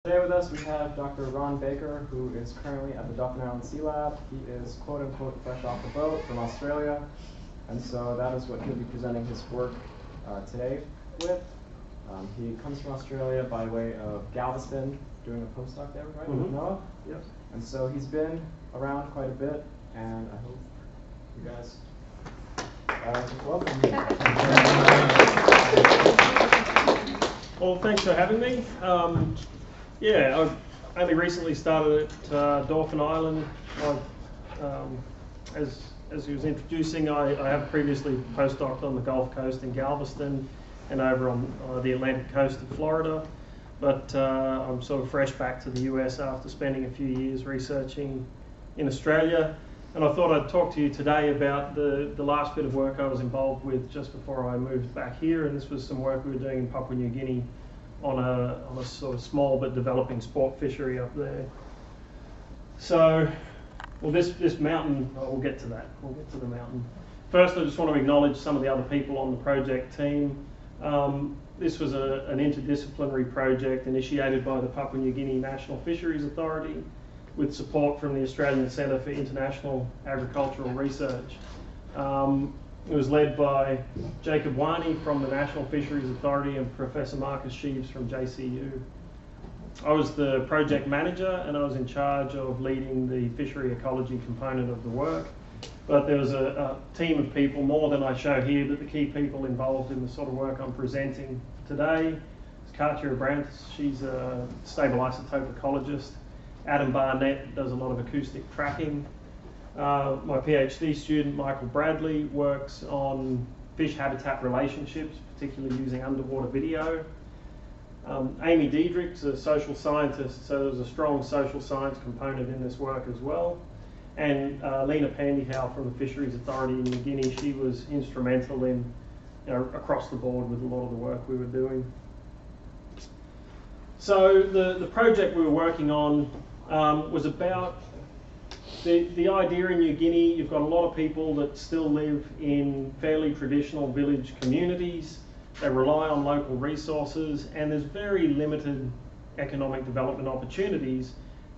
Today with us we have Dr. Ron Baker, who is currently at the Dauphin Island Sea Lab. He is quote-unquote fresh off the boat from Australia, and so that is what he'll be presenting his work today with. He comes from Australia by way of Galveston, doing a postdoc there, right? With Noah? Yep. And so he's been around quite a bit, and I hope you guys welcome him. Well, thanks for having me. Yeah, I've only recently started at Dauphin Island. As he was introducing, I have previously postdoced on the Gulf Coast in Galveston and over on the Atlantic coast of Florida. But I'm sort of fresh back to the US after spending a few years researching in Australia. And I thought I'd talk to you today about the last bit of work I was involved with just before I moved back here. And this was some work we were doing in Papua New Guinea on a sort of small but developing sport fishery up there. So, well, this mountain, we'll get to that. We'll get to the mountain. First, I just want to acknowledge some of the other people on the project team. This was an interdisciplinary project initiated by the Papua New Guinea National Fisheries Authority with support from the Australian Centre for International Agricultural Research. It was led by Jacob Wani from the National Fisheries Authority and Professor Marcus Sheaves from JCU. I was the project manager and I was in charge of leading the fishery ecology component of the work. But there was a team of people, more than I show here, but the key people involved in the sort of work I'm presenting today is Katja Brandt. She's a stable isotope ecologist. Adam Barnett does a lot of acoustic tracking. My PhD student, Michael Bradley, works on fish habitat relationships, particularly using underwater video. Amy Diedrich's a social scientist, so there's a strong social science component in this work as well. And Lena Pandyhow from the Fisheries Authority in New Guinea, she was instrumental in, across the board with a lot of the work we were doing. So the project we were working on was about the idea in New Guinea. You've got a lot of people that still live in fairly traditional village communities. They rely on local resources, and there's very limited economic development opportunities.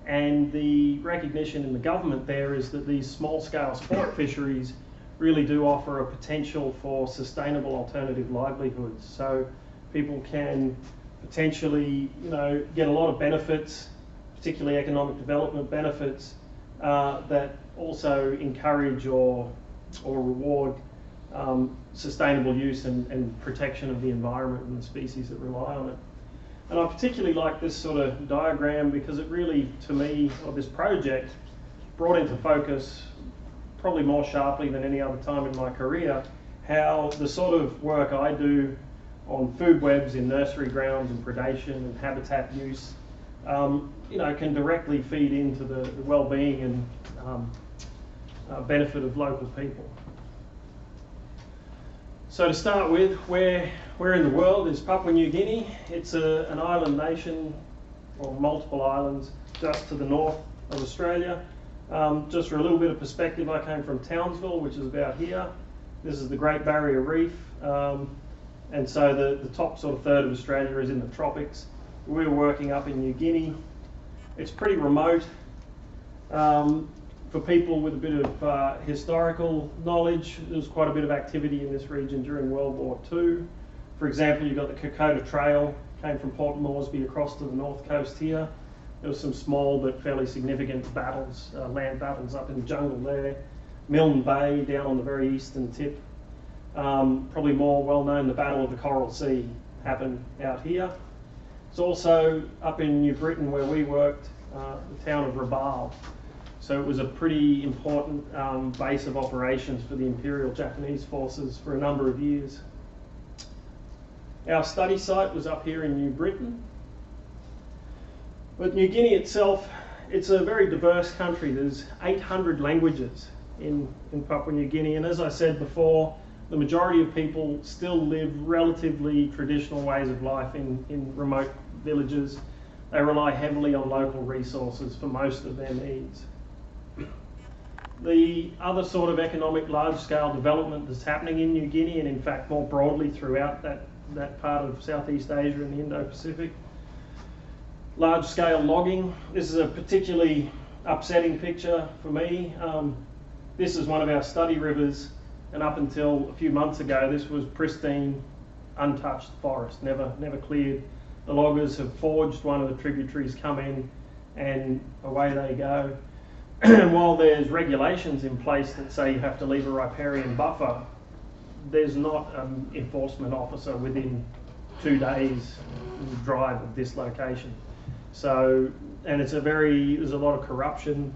And the recognition in the government there is that these small-scale sport fisheries really do offer a potential for sustainable alternative livelihoods. So people can potentially, get a lot of benefits, particularly economic development benefits, that also encourage or reward sustainable use and protection of the environment and the species that rely on it. And I particularly like this sort of diagram because it really, to me, or this project, brought into focus, probably more sharply than any other time in my career, how the sort of work I do on food webs in nursery grounds and predation and habitat use, can directly feed into the well-being and benefit of local people. So to start with, where in the world is Papua New Guinea? It's an island nation, or multiple islands, just to the north of Australia. Just for a little bit of perspective, I came from Townsville, which is about here. This is the Great Barrier Reef, and so the top sort of third of Australia is in the tropics. We were working up in New Guinea. It's pretty remote. For people with a bit of historical knowledge, there was quite a bit of activity in this region during World War II. For example, you've got the Kokoda Trail, came from Port Moresby across to the north coast here. There was some small but fairly significant battles, land battles up in the jungle there. Milne Bay down on the very eastern tip. Probably more well known, the Battle of the Coral Sea happened out here. It's also up in New Britain where we worked, the town of Rabaul. So it was a pretty important base of operations for the Imperial Japanese forces for a number of years. Our study site was up here in New Britain. But New Guinea itself, it's a very diverse country. There's 800 languages in Papua New Guinea, and as I said before, the majority of people still live relatively traditional ways of life in remote villages. They rely heavily on local resources for most of their needs. The other sort of economic large-scale development that's happening in New Guinea, and in fact more broadly throughout that part of Southeast Asia and the Indo-Pacific, Large-scale logging. This is a particularly upsetting picture for me. This is one of our study rivers, and up until a few months ago, this was pristine, untouched forest, never cleared. The loggers have forged one of the tributaries, come in, and away they go. And while there's regulations in place that say you have to leave a riparian buffer, there's not an enforcement officer within 2 days drive of this location. So, and there's a lot of corruption.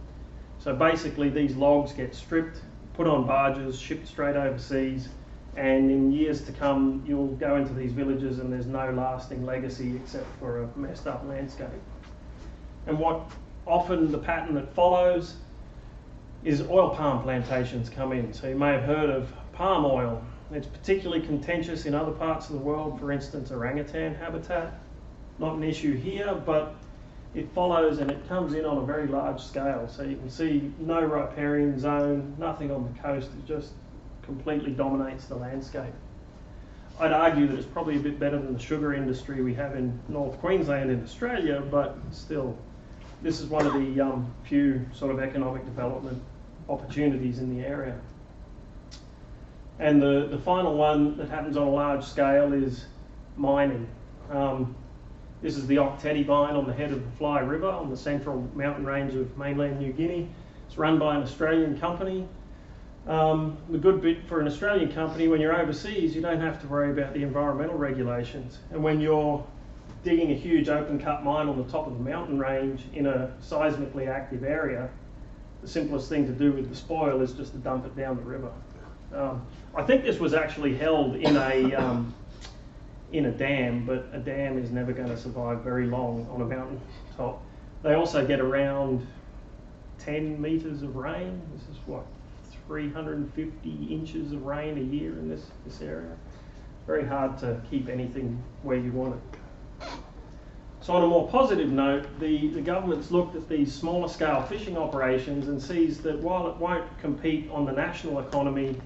So basically these logs get stripped, put on barges, shipped straight overseas, and in years to come you'll go into these villages and there's no lasting legacy except for a messed up landscape. And what often the pattern that follows is oil palm plantations come in. So you may have heard of palm oil. It's particularly contentious in other parts of the world, for instance orangutan habitat. Not an issue here, but it follows and it comes in on a very large scale. So you can see no riparian zone, nothing on the coast, it just completely dominates the landscape. I'd argue that it's probably a bit better than the sugar industry we have in North Queensland in Australia, but still, this is one of the few sort of economic development opportunities in the area. And the final one that happens on a large scale is mining. This is the Octetti mine on the head of the Fly River on the central mountain range of mainland New Guinea. It's run by an Australian company. The good bit for an Australian company, when you're overseas, you don't have to worry about the environmental regulations. And when you're digging a huge open cut mine on the top of the mountain range in a seismically active area, the simplest thing to do with the spoil is just to dump it down the river. I think this was actually held in a dam, but a dam is never going to survive very long on a mountain top. They also get around 10 metres of rain. This is what, 350 inches of rain a year in this area. Very hard to keep anything where you want it. So on a more positive note, the government's looked at these smaller scale fishing operations and sees that while it won't compete on the national economy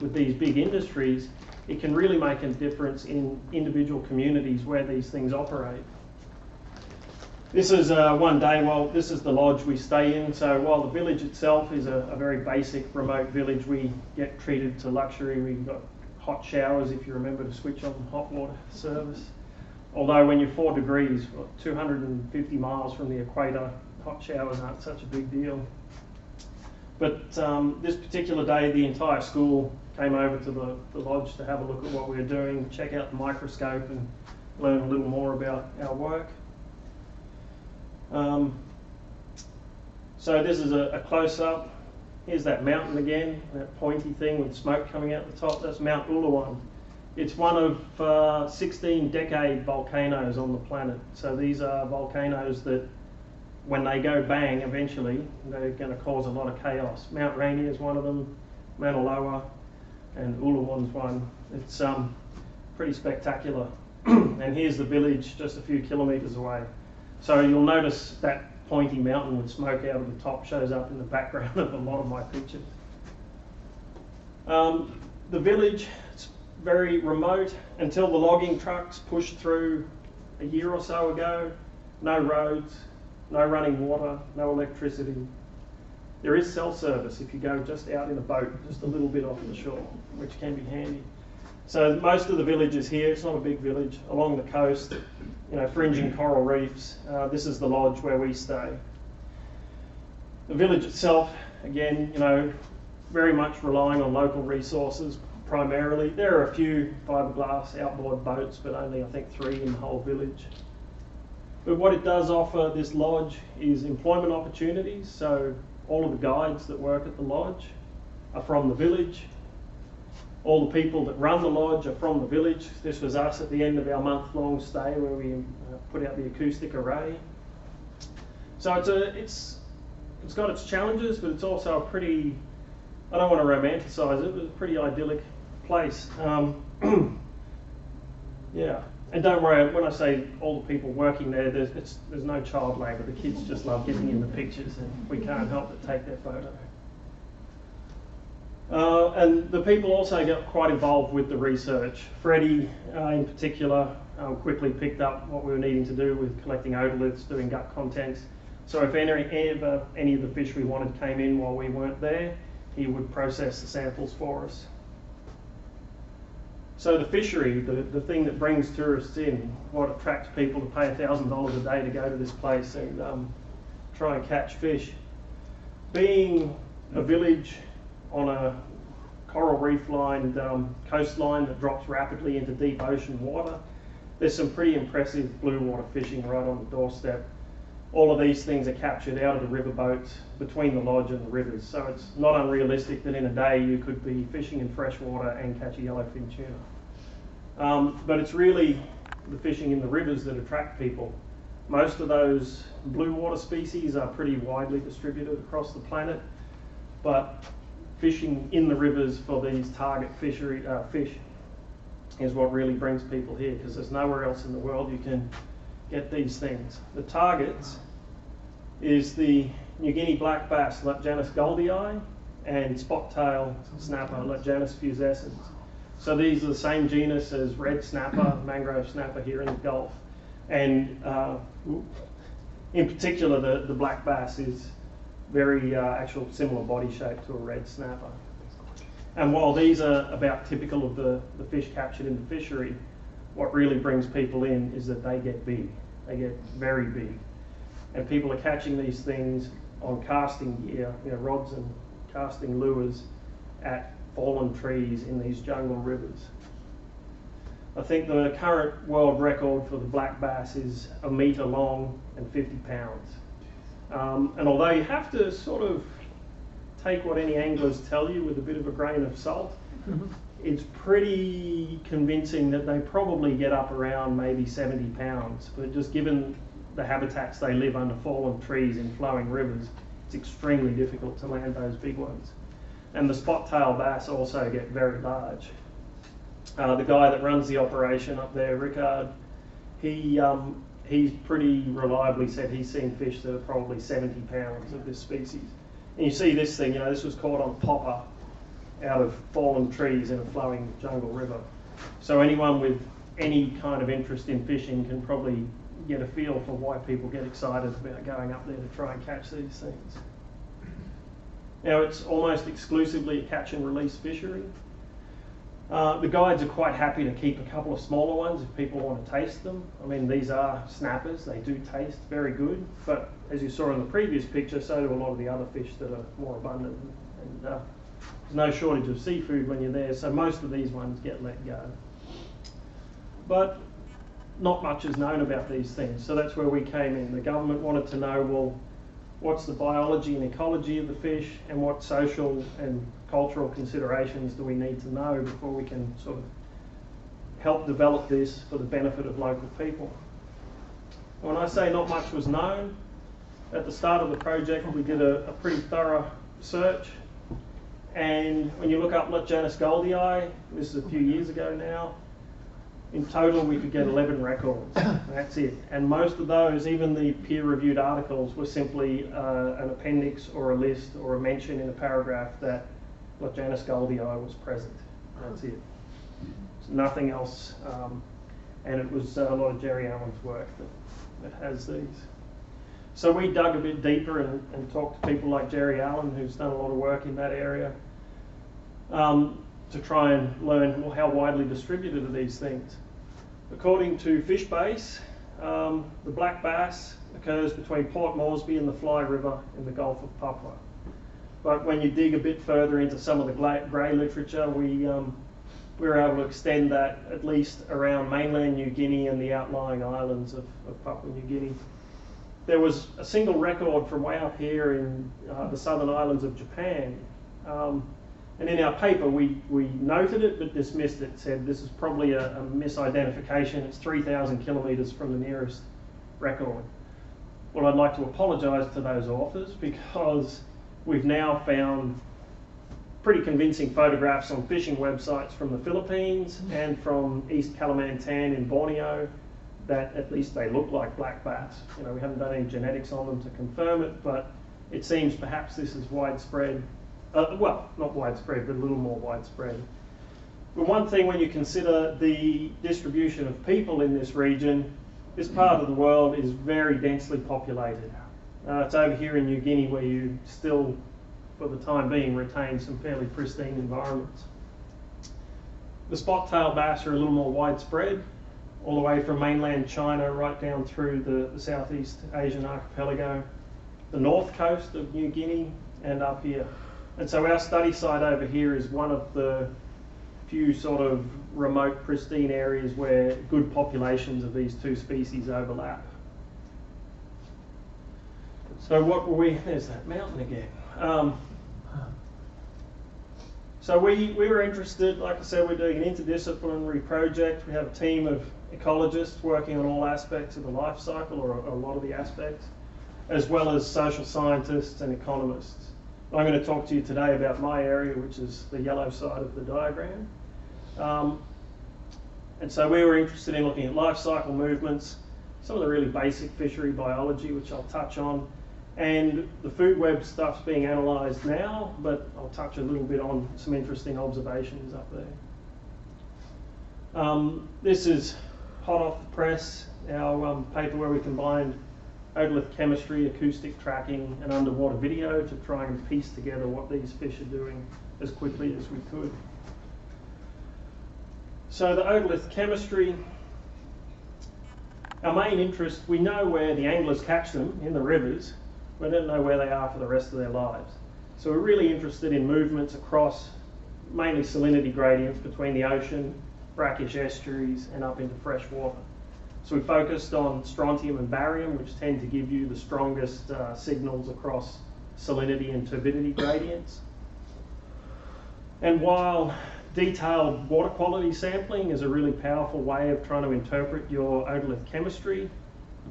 with these big industries, it can really make a difference in individual communities where these things operate. This is one day, well, this is the lodge we stay in. So while the village itself is a very basic remote village, we get treated to luxury. We've got hot showers if you remember to switch on the hot water service. Although when you're 4 degrees, 250 miles from the equator, hot showers aren't such a big deal. But this particular day, the entire school came over to the lodge to have a look at what we were doing, check out the microscope and learn a little more about our work. So this is a close-up. Here's that mountain again, that pointy thing with smoke coming out the top. That's Mount Ulawan. It's one of 16 decade volcanoes on the planet. So these are volcanoes that, when they go bang, eventually, they're going to cause a lot of chaos. Mount Rainier is one of them, Mauna Loa, and Ulawan's one. It's pretty spectacular. And here's the village just a few kilometres away. So you'll notice that pointy mountain with smoke out of the top shows up in the background of a lot of my pictures. The village, it's very remote until the logging trucks pushed through a year or so ago. No roads, no running water, no electricity. There is cell service if you go just out in a boat, just a little bit off the shore, which can be handy. So most of the villages here, it's not a big village, along the coast, fringing coral reefs. This is the lodge where we stay. The village itself, again, very much relying on local resources primarily. There are a few fiberglass outboard boats, but only I think 3 in the whole village. But what it does offer, this lodge, is employment opportunities. So all of the guides that work at the lodge are from the village. All the people that run the lodge are from the village. This was us at the end of our month-long stay where we put out the acoustic array. So it's got its challenges, but it's also a pretty, I don't want to romanticize it, but it's a pretty idyllic place. Yeah, and don't worry, when I say all the people working there, there's no child labour. The kids just love getting in the pictures and we can't help but take their photo. And the people also get quite involved with the research. Freddie, in particular, quickly picked up what we were needing to do with collecting otoliths, doing gut contents. So if any of the fish we wanted came in while we weren't there, he would process the samples for us. So the fishery, the thing that brings tourists in, what attracts people to pay $1,000 a day to go to this place and try and catch fish. Being a village on a coral reef lined coastline that drops rapidly into deep ocean water, there's some pretty impressive blue water fishing right on the doorstep. All of these things are captured out of the river boats between the lodge and the rivers, so it's not unrealistic that in a day you could be fishing in fresh water and catch a yellowfin tuna. But it's really the fishing in the rivers that attract people. Most of those blue water species are pretty widely distributed across the planet, but fishing in the rivers for these target fish is what really brings people here, because there's nowhere else in the world you can get these things. The targets is the New Guinea black bass, Lepjanus goldii, and spot-tail snapper, Lepjanus fusescens. So these are the same genus as red snapper, mangrove snapper here in the Gulf. And in particular, the black bass is very actual similar body shape to a red snapper. And while these are about typical of the fish captured in the fishery, what really brings people in is that they get big. They get very big. And people are catching these things on casting gear, rods and casting lures at fallen trees in these jungle rivers. I think the current world record for the black bass is 1 metre long and 50 pounds. And although you have to sort of take what any anglers tell you with a bit of a grain of salt, it's pretty convincing that they probably get up around maybe 70 pounds. But just given the habitats they live under, fallen trees in flowing rivers, it's extremely difficult to land those big ones. And the spot-tail bass also get very large. The guy that runs the operation up there, Rickard, he's pretty reliably said he's seen fish that are probably 70 pounds of this species. And you see this thing, this was caught on popper out of fallen trees in a flowing jungle river. So anyone with any kind of interest in fishing can probably get a feel for why people get excited about going up there to try and catch these things. Now, it's almost exclusively a catch and release fishery. The guides are quite happy to keep a couple of smaller ones if people want to taste them. I mean, these are snappers, they do taste very good, but as you saw in the previous picture, so do a lot of the other fish that are more abundant. And there's no shortage of seafood when you're there, so most of these ones get let go. But not much is known about these things, so that's where we came in. The government wanted to know, well, what's the biology and ecology of the fish, and what social and cultural considerations do we need to know before we can sort of help develop this for the benefit of local people. When I say not much was known, at the start of the project we did a pretty thorough search, and when you look up Lepjanus goldii, this is a few years ago now, in total we could get 11 records, that's it. And most of those, even the peer-reviewed articles, were simply an appendix or a list or a mention in a paragraph that Lepjanus goldii was present. That's it. So nothing else. And it was a lot of Jerry Allen's work that has these. So we dug a bit deeper and talked to people like Jerry Allen, who's done a lot of work in that area, to try and learn how widely distributed are these things. According to FishBase, the black bass occurs between Port Moresby and the Fly River in the Gulf of Papua. But when you dig a bit further into some of the grey literature, we were able to extend that at least around mainland New Guinea and the outlying islands of Papua New Guinea. There was a single record from way up here in the southern islands of Japan. And in our paper, we noted it but dismissed it, said this is probably a misidentification. It's 3,000 kilometres from the nearest record. Well, I'd like to apologise to those authors, because we've now found pretty convincing photographs on fishing websites from the Philippines and from East Kalimantan in Borneo that at least they look like black bass. We haven't done any genetics on them to confirm it, but it seems perhaps this is widespread. Well, not widespread, but a little more widespread. But one thing when you consider the distribution of people in this region, this part of the world is very densely populated. It's over here in New Guinea where you still, for the time being, retain some fairly pristine environments. The spot-tailed bass are a little more widespread, all the way from mainland China right down through the Southeast Asian archipelago, the north coast of New Guinea, and up here. And so our study site over here is one of the few sort of remote, pristine areas where good populations of these two species overlap. So what were we, there's that mountain again. So we were interested, like I said, we're doing an interdisciplinary project. We have a team of ecologists working on all aspects of the life cycle, or a lot of the aspects, as well as social scientists and economists. I'm going to talk to you today about my area, which is the yellow side of the diagram. And so we were interested in looking at life cycle movements, some of the really basic fishery biology, which I'll touch on, and the food web stuff's being analysed now, but I'll touch a little bit on some interesting observations up there. This is hot off the press, our paper where we combined otolith chemistry, acoustic tracking, and underwater video to try and piece together what these fish are doing as quickly as we could. So the otolith chemistry, our main interest, we know where the anglers catch them in the rivers. We don't know where they are for the rest of their lives. So we're really interested in movements across mainly salinity gradients between the ocean, brackish estuaries, and up into fresh water. So we focused on strontium and barium, which tend to give you the strongest signals across salinity and turbidity gradients. And while detailed water quality sampling is a really powerful way of trying to interpret your otolith chemistry,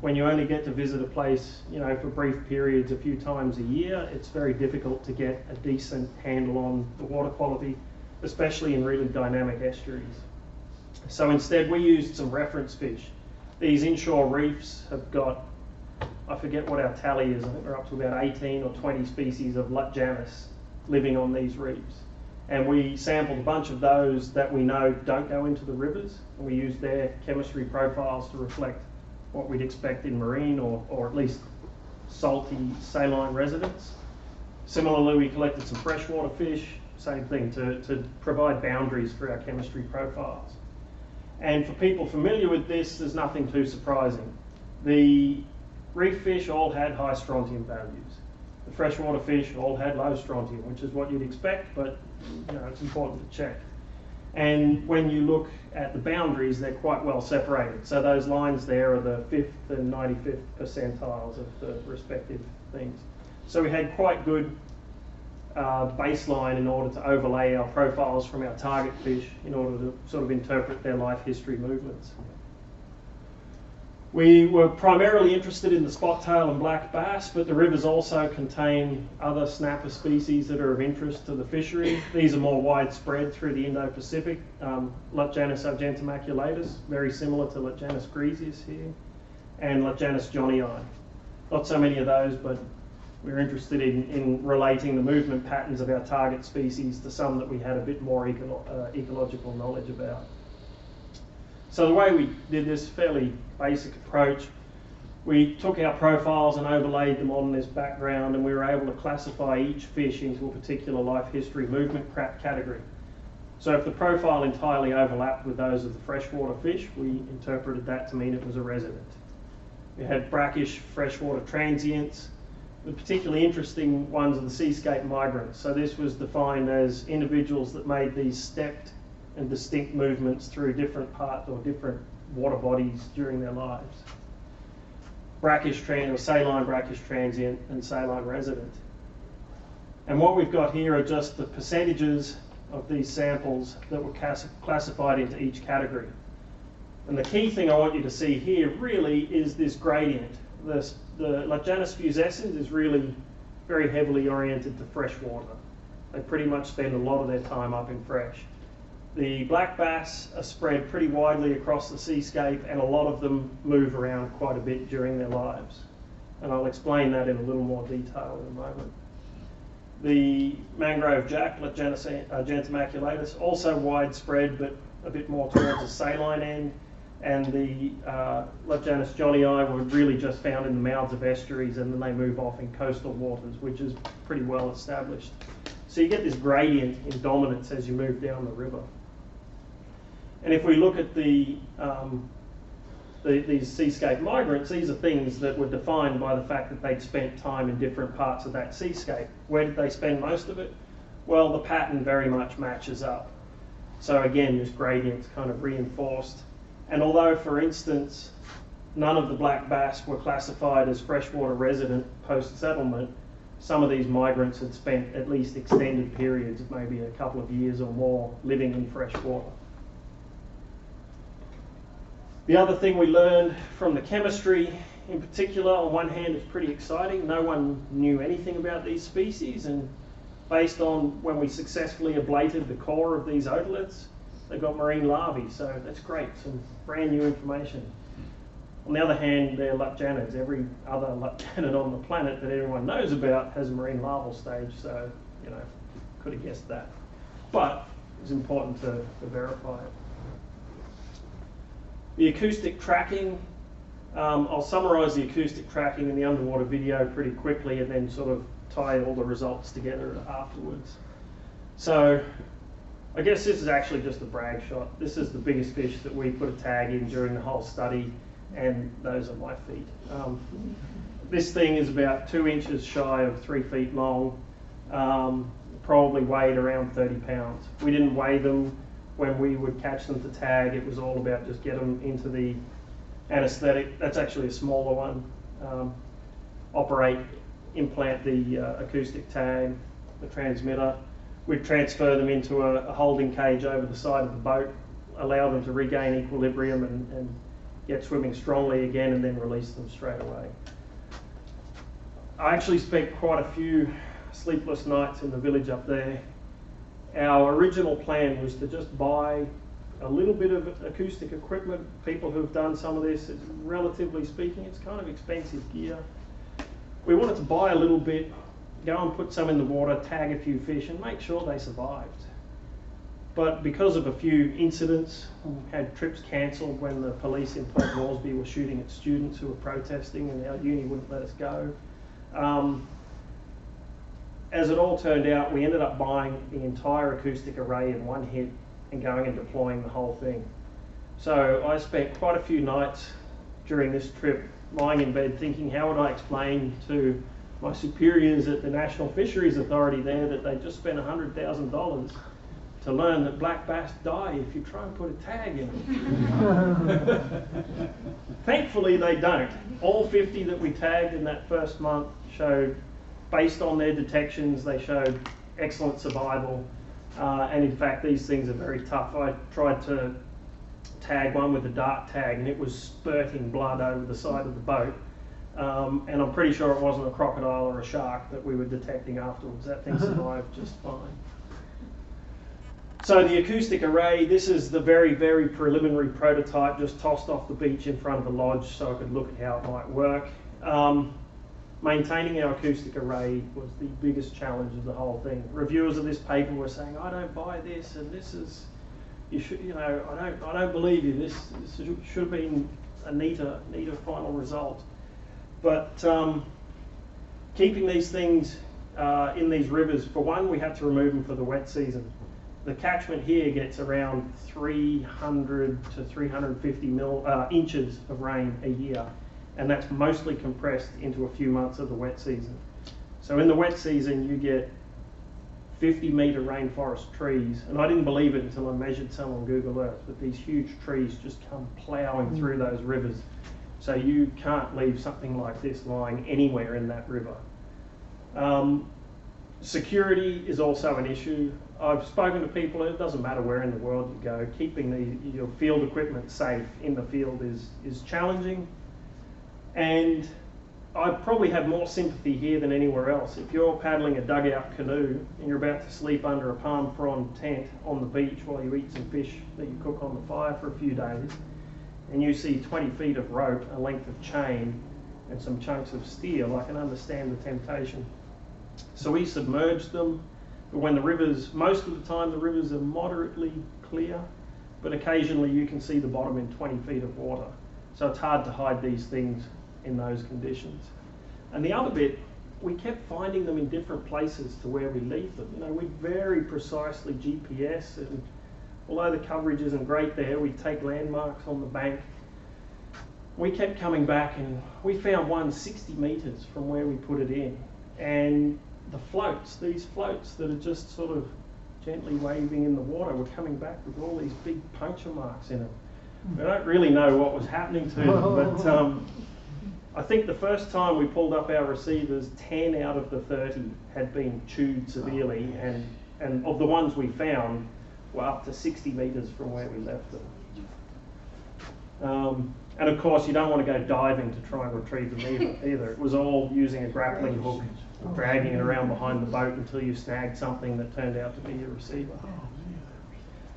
when you only get to visit a place, for brief periods a few times a year, it's very difficult to get a decent handle on the water quality, especially in really dynamic estuaries. So instead we used some reference fish. These inshore reefs have got, I forget what our tally is, I think we're up to about 18 or 20 species of Lutjanus living on these reefs. And we sampled a bunch of those that we know don't go into the rivers, and we used their chemistry profiles to reflect what we'd expect in marine or at least salty saline residents. Similarly, we collected some freshwater fish, same thing, to provide boundaries for our chemistry profiles. And for people familiar with this, there's nothing too surprising. The reef fish all had high strontium values. The freshwater fish all had low strontium, which is what you'd expect, but it's important to check. And when you look at the boundaries, they're quite well separated. So those lines there are the 5th and 95th percentiles of the respective things. So we had quite good baseline in order to overlay our profiles from our target fish in order to sort of interpret their life history movements. We were primarily interested in the spot-tail and black bass, but the rivers also contain other snapper species that are of interest to the fishery. These are more widespread through the Indo-Pacific. Lutjanus argentum maculatus, very similar to Lutjanus griseus here, and Lutjanus johnii. Not so many of those, but we're interested in relating the movement patterns of our target species to some that we had a bit more ecological knowledge about. So the way we did this fairly basic approach, we took our profiles and overlaid them on this background, and we were able to classify each fish into a particular life history movement category. So if the profile entirely overlapped with those of the freshwater fish, we interpreted that to mean it was a resident. We had brackish freshwater transients. The particularly interesting ones are the seascape migrants. So this was defined as individuals that made these stepped and distinct movements through different parts or different water bodies during their lives. Saline brackish transient and saline resident. And what we've got here are just the percentages of these samples that were classified into each category. And the key thing I want you to see here really is this gradient. The Lutjanus fusescens is really very heavily oriented to fresh water. They pretty much spend a lot of their time up in fresh. The black bass are spread pretty widely across the seascape, and a lot of them move around quite a bit during their lives. And I'll explain that in a little more detail in a moment. The mangrove jack, Lepjanus gentamaculatus, also widespread but a bit more towards the saline end. And the Lepjanus johnii were really just found in the mouths of estuaries, and then they move off in coastal waters, which is pretty well established. So you get this gradient in dominance as you move down the river. And if we look at these seascape migrants, these are things that were defined by the fact that they'd spent time in different parts of that seascape. Where did they spend most of it? Well, the pattern very much matches up. So again, this gradient's kind of reinforced. And although, for instance, none of the black bass were classified as freshwater resident post-settlement, some of these migrants had spent at least extended periods, maybe a couple of years or more, living in freshwater. The other thing we learned from the chemistry, in particular, on one hand, is pretty exciting. No one knew anything about these species, and based on when we successfully ablated the core of these otoliths, they've got marine larvae, so that's great, some brand new information. On the other hand, they're leptjanids. Every other leptjanid on the planet that everyone knows about has a marine larval stage, so, you know, could have guessed that. But it's important to verify it. The acoustic tracking, I'll summarise the acoustic tracking in the underwater video pretty quickly and then sort of tie all the results together afterwards. So I guess this is actually just a brag shot. This is the biggest fish that we put a tag in during the whole study, and those are my feet. This thing is about 2 inches shy of 3 feet long, probably weighed around 30 pounds. We didn't weigh them when we would catch them to tag. It was all about just get them into the anesthetic. That's actually a smaller one. Operate, implant the acoustic tag, the transmitter. We'd transfer them into a holding cage over the side of the boat, allow them to regain equilibrium and get swimming strongly again, and then release them straight away. I actually spent quite a few sleepless nights in the village up there. Our original plan was to just buy a little bit of acoustic equipment. People who've done some of this, relatively speaking, it's kind of expensive gear. We wanted to buy a little bit, go and put some in the water, tag a few fish, and make sure they survived. But because of a few incidents, we had trips cancelled when the police in Port Moresby were shooting at students who were protesting, and our uni wouldn't let us go. As it all turned out, we ended up buying the entire acoustic array in one hit and going and deploying the whole thing. So I spent quite a few nights during this trip lying in bed thinking, how would I explain to my superiors at the National Fisheries Authority there that they just spent $100,000 to learn that black bass die if you try and put a tag in them. Thankfully they don't. All 50 that we tagged in that first month showed, based on their detections, they showed excellent survival. And in fact, these things are very tough. I tried to tag one with a dart tag and it was spurting blood over the side of the boat. And I'm pretty sure it wasn't a crocodile or a shark that we were detecting afterwards. That thing survived just fine. So the acoustic array, this is the very, very preliminary prototype, just tossed off the beach in front of the lodge so I could look at how it might work. Maintaining our acoustic array was the biggest challenge of the whole thing. Reviewers of this paper were saying, I don't buy this, and this is, I don't believe you. This should have been a neater final result. But keeping these things in these rivers, for one, we had to remove them for the wet season. The catchment here gets around 300 to 350 inches of rain a year, and that's mostly compressed into a few months of the wet season. So in the wet season, you get 50-meter rainforest trees, and I didn't believe it until I measured some on Google Earth, but these huge trees just come plowing through those rivers. So you can't leave something like this lying anywhere in that river. Security is also an issue. I've spoken to people, it doesn't matter where in the world you go, keeping your field equipment safe in the field is challenging. And I probably have more sympathy here than anywhere else. If you're paddling a dugout canoe and you're about to sleep under a palm frond tent on the beach while you eat some fish that you cook on the fire for a few days, and you see 20 feet of rope, a length of chain, and some chunks of steel, I can understand the temptation. So we submerged them, but when the rivers, most of the time the rivers are moderately clear, but occasionally you can see the bottom in 20 feet of water. So it's hard to hide these things in those conditions. And the other bit, we kept finding them in different places to where we leave them. You know, we very precisely GPS, and although the coverage isn't great there, we take landmarks on the bank. We kept coming back and we found one 60 metres from where we put it in. And the floats, these floats that are just sort of gently waving in the water, were coming back with all these big puncture marks in them. We don't really know what was happening to them, but I think the first time we pulled up our receivers, 10 out of the 30 had been chewed severely, and of the ones we found were up to 60 metres from where we left them. And of course, you don't want to go diving to try and retrieve them either. It was all using a grappling hook, dragging it around behind the boat until you snagged something that turned out to be your receiver.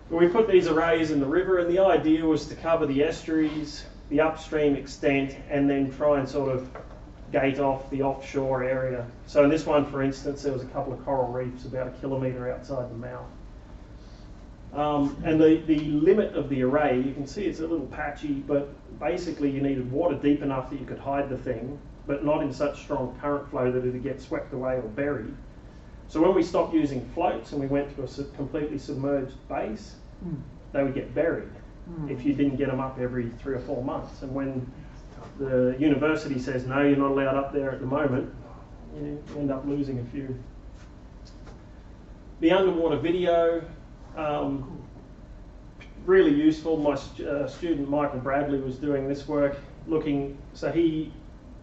But we put these arrays in the river, and the idea was to cover the estuaries, the upstream extent, and then try and sort of gate off the offshore area. So in this one, for instance, there was a couple of coral reefs about 1 kilometre outside the mouth. And the limit of the array, you can see it's a little patchy, but basically you needed water deep enough that you could hide the thing, but not in such strong current flow that it would get swept away or buried. So when we stopped using floats and we went to a completely submerged base, they would get buried if you didn't get them up every 3 or 4 months. And when the university says, no, you're not allowed up there at the moment, you end up losing a few. The underwater video, really useful. My student Michael Bradley was doing this work, so he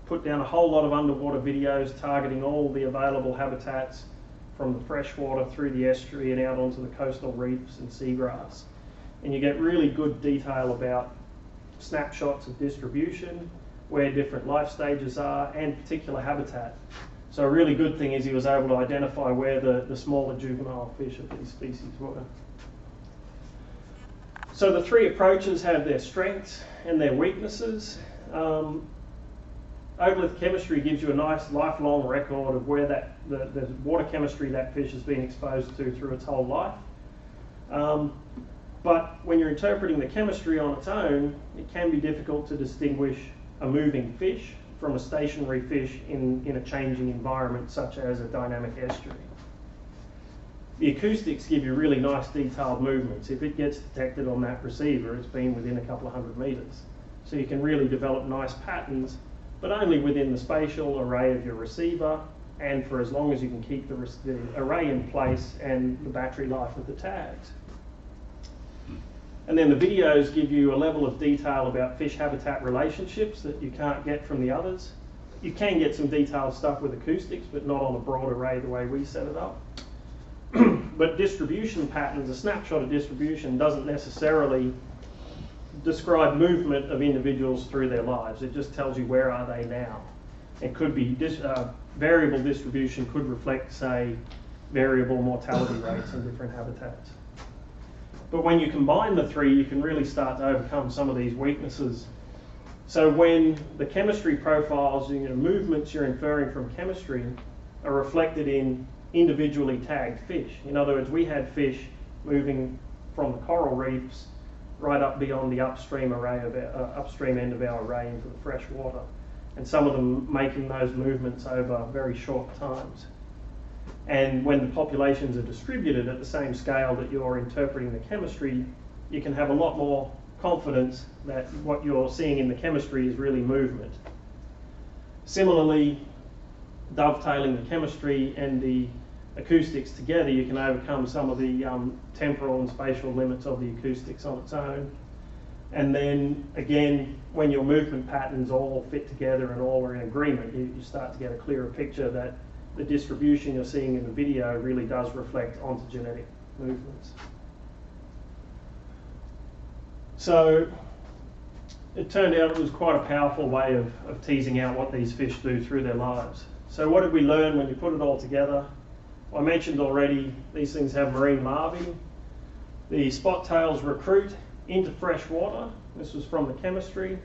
put down a whole lot of underwater videos targeting all the available habitats from the freshwater through the estuary and out onto the coastal reefs and seagrass. And you get really good detail about snapshots of distribution, where different life stages are, and particular habitat. So a really good thing is he was able to identify where the smaller juvenile fish of these species were. So the three approaches have their strengths and their weaknesses. Otolith chemistry gives you a nice lifelong record of where the water chemistry that fish has been exposed to through its whole life. But when you're interpreting the chemistry on its own, it can be difficult to distinguish a moving fish from a stationary fish in a changing environment, such as a dynamic estuary. The acoustics give you really nice detailed movements. If it gets detected on that receiver, it's been within a couple of 100 metres. So you can really develop nice patterns, but only within the spatial array of your receiver, and for as long as you can keep the array in place and the battery life of the tags. And then the videos give you a level of detail about fish habitat relationships that you can't get from the others. You can get some detailed stuff with acoustics, but not on a broad array the way we set it up. But distribution patterns, a snapshot of distribution doesn't necessarily describe movement of individuals through their lives. It just tells you where are they now. It could be variable distribution could reflect, say, variable mortality rates in different habitats. But when you combine the three, you can really start to overcome some of these weaknesses. So when the chemistry profiles, movements you're inferring from chemistry are reflected in individually tagged fish. In other words, we had fish moving from the coral reefs right up beyond the upstream end of our array into the fresh water, and some of them making those movements over very short times. And when the populations are distributed at the same scale that you're interpreting the chemistry, you can have a lot more confidence that what you're seeing in the chemistry is really movement. Similarly, dovetailing the chemistry and the acoustics together, you can overcome some of the temporal and spatial limits of the acoustics on its own. And then again, when your movement patterns all fit together and all are in agreement, you start to get a clearer picture that the distribution you're seeing in the video really does reflect ontogenetic movements. So it turned out it was quite a powerful way of teasing out what these fish do through their lives. So what did we learn when you put it all together? I mentioned already these things have marine larvae. The spot tails recruit into fresh water. This was from the chemistry.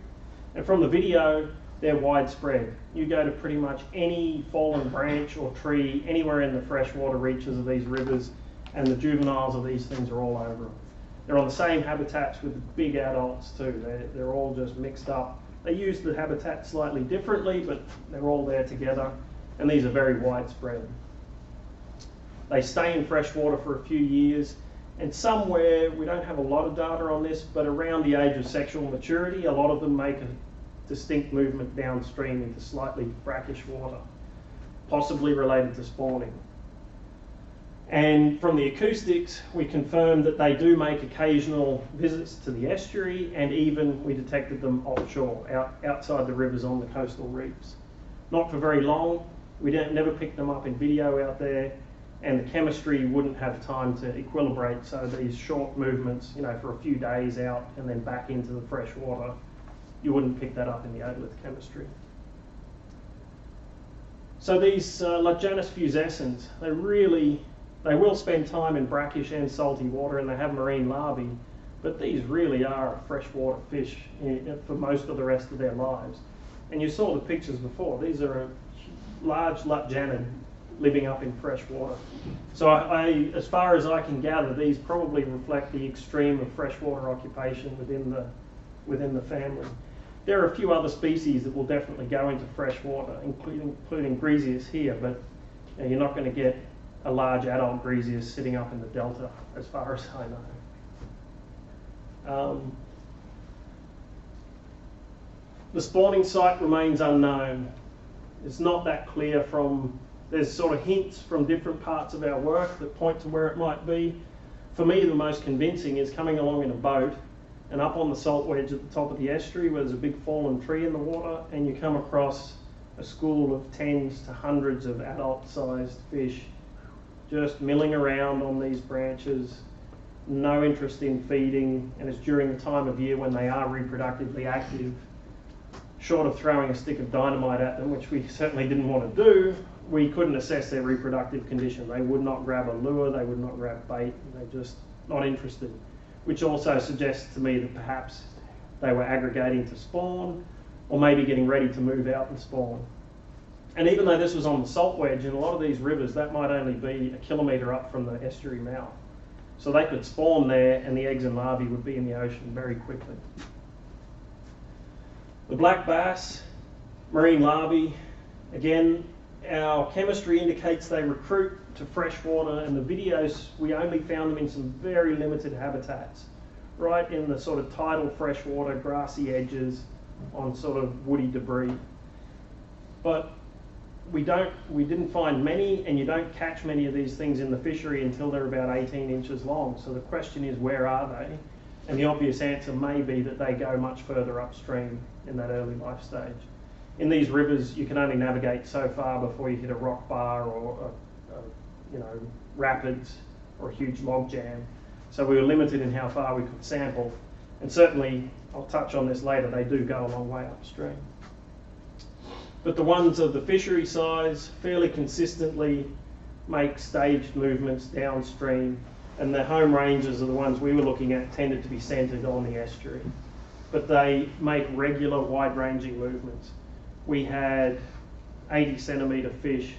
And from the video, they're widespread. You go to pretty much any fallen branch or tree anywhere in the freshwater reaches of these rivers, and the juveniles of these things are all over them. They're on the same habitats with the big adults too. They're all just mixed up. They use the habitat slightly differently, but they're all there together, and these are very widespread. They stay in freshwater for a few years, and somewhere, we don't have a lot of data on this, but around the age of sexual maturity, a lot of them make a distinct movement downstream into slightly brackish water, possibly related to spawning. And from the acoustics, we confirmed that they do make occasional visits to the estuary, and even we detected them offshore, outside the rivers on the coastal reefs. Not for very long. We never picked them up in video out there, and the chemistry wouldn't have time to equilibrate, so these short movements, for a few days out and then back into the fresh water, you wouldn't pick that up in the otolith chemistry. So these Lajanus fusescens, they will spend time in brackish and salty water, and they have marine larvae, but these really are freshwater fish for most of the rest of their lives. And you saw the pictures before. These are a large Lajanid living up in fresh water. So as far as I can gather, these probably reflect the extreme of freshwater occupation within the family. There are a few other species that will definitely go into freshwater, including Greasius here, but you're not going to get a large adult Greasius sitting up in the delta, as far as I know. The spawning site remains unknown. It's not that clear there's sort of hints from different parts of our work that point to where it might be. For me, the most convincing is coming along in a boat and up on the salt wedge at the top of the estuary where there's a big fallen tree in the water, and you come across a school of tens to hundreds of adult-sized fish just milling around on these branches, no interest in feeding, and it's during the time of year when they are reproductively active. Short of throwing a stick of dynamite at them, which we certainly didn't want to do, we couldn't assess their reproductive condition. They would not grab a lure, they would not grab bait, they're just not interested, which also suggests to me that perhaps they were aggregating to spawn, or maybe getting ready to move out and spawn. And even though this was on the salt wedge, in a lot of these rivers, that might only be a kilometre up from the estuary mouth. So they could spawn there, and the eggs and larvae would be in the ocean very quickly. The black bass, marine larvae, again, our chemistry indicates they recruit to freshwater, and the videos, we only found them in some very limited habitats, right in the sort of tidal freshwater, grassy edges on sort of woody debris. But we didn't find many, and you don't catch many of these things in the fishery until they're about 18 inches long. So the question is, where are they? And the obvious answer may be that they go much further upstream in that early life stage. In these rivers, you can only navigate so far before you hit a rock bar or rapids or a huge log jam. So we were limited in how far we could sample. And certainly, I'll touch on this later, they do go a long way upstream. But the ones of the fishery size fairly consistently make staged movements downstream, and the home ranges are the ones we were looking at tended to be centred on the estuary. But they make regular wide-ranging movements. We had 80 centimetre fish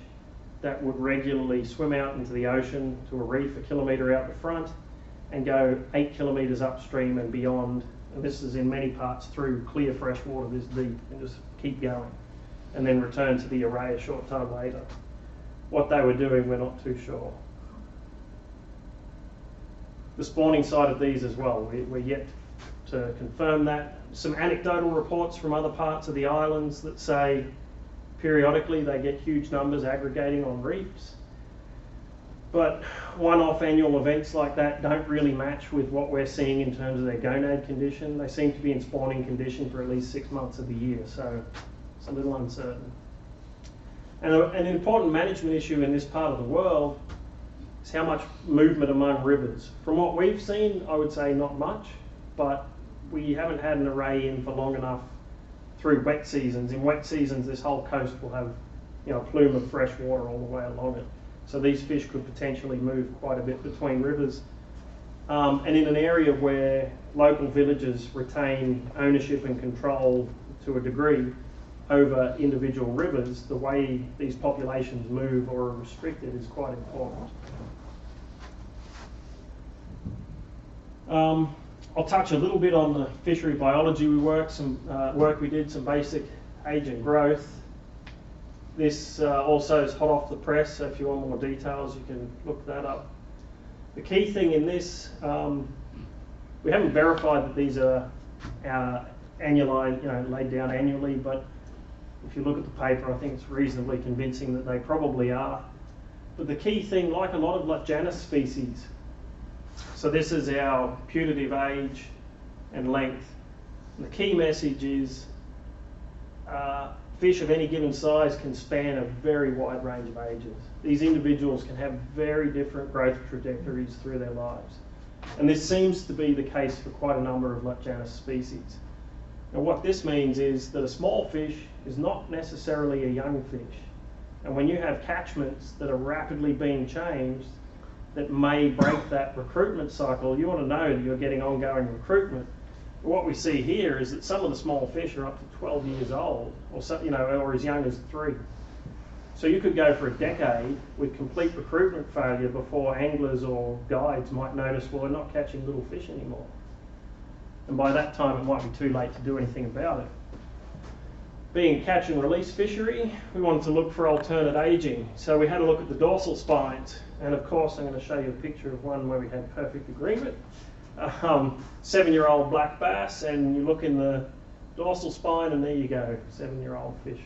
that would regularly swim out into the ocean to a reef a kilometre out the front and go 8 kilometres upstream and beyond. And this is in many parts through clear fresh water this deep, and just keep going, and then return to the array a short time later. What they were doing, we're not too sure. The spawning site of these as well, we're yet to confirm that. Some anecdotal reports from other parts of the islands that say periodically they get huge numbers aggregating on reefs. But one-off annual events like that don't really match with what we're seeing in terms of their gonad condition. They seem to be in spawning condition for at least 6 months of the year, so it's a little uncertain. And an important management issue in this part of the world is how much movement among rivers. From what we've seen, I would say not much, but we haven't had an array in for long enough through wet seasons. In wet seasons, this whole coast will have a plume of fresh water all the way along it. So these fish could potentially move quite a bit between rivers. And in an area where local villages retain ownership and control to a degree, over individual rivers, the way these populations move or are restricted is quite important. I'll touch a little bit on the fishery biology work we did, some basic age and growth. This also is hot off the press, so if you want more details you can look that up. The key thing in this, we haven't verified that these are annuline, laid down annually, but if you look at the paper I think it's reasonably convincing that they probably are. But the key thing, like a lot of Latjanus species, so this is our putative age and length. And the key message is fish of any given size can span a very wide range of ages. These individuals can have very different growth trajectories through their lives. And this seems to be the case for quite a number of Latjanus species. Now what this means is that a small fish is not necessarily a young fish. And when you have catchments that are rapidly being changed, that may break that recruitment cycle, you want to know that you're getting ongoing recruitment. What we see here is that some of the small fish are up to 12 years old, or or as young as 3. So you could go for a decade with complete recruitment failure before anglers or guides might notice, well, we're not catching little fish anymore. And by that time it might be too late to do anything about it. Being a catch and release fishery, we wanted to look for alternate aging. So we had a look at the dorsal spines, and of course I'm going to show you a picture of one where we had perfect agreement. 7-year-old black bass, and you look in the dorsal spine and there you go, 7-year-old fish.